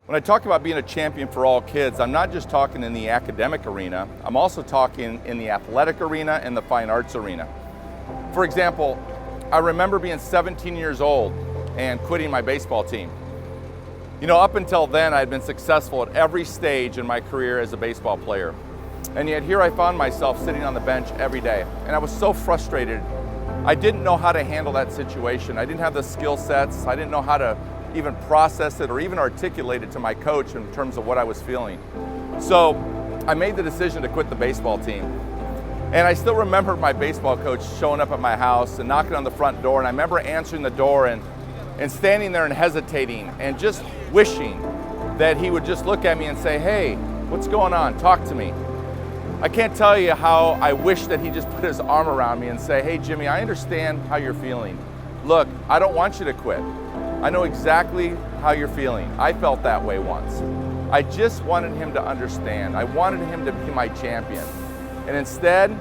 When I talk about being a champion for all kids, I'm not just talking in the academic arena, I'm also talking in the athletic arena and the fine arts arena. For example, I remember being 17 years old and quitting my baseball team. You know, up until then, I had been successful at every stage in my career as a baseball player. And yet here I found myself sitting on the bench every day. And I was so frustrated. I didn't know how to handle that situation. I didn't have the skill sets. I didn't know how to even process it or even articulate it to my coach in terms of what I was feeling. So I made the decision to quit the baseball team. And I still remember my baseball coach showing up at my house and knocking on the front door. And I remember answering the door and standing there and hesitating and just wishing that he would just look at me and say, "Hey, what's going on? Talk to me." I can't tell you how I wish that he just put his arm around me and say, "Hey, Jimmy, I understand how you're feeling. Look, I don't want you to quit. I know exactly how you're feeling. I felt that way once." I just wanted him to understand. I wanted him to be my champion. And instead,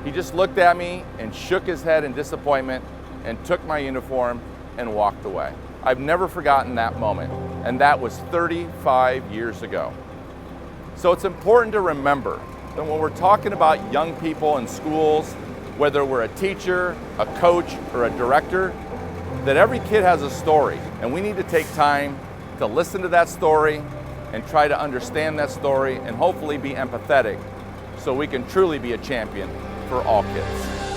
he just looked at me and shook his head in disappointment and took my uniform and walked away. I've never forgotten that moment, and that was 35 years ago. So it's important to remember that when we're talking about young people in schools, whether we're a teacher, a coach, or a director, that every kid has a story, and we need to take time to listen to that story and try to understand that story and hopefully be empathetic so we can truly be a champion for all kids.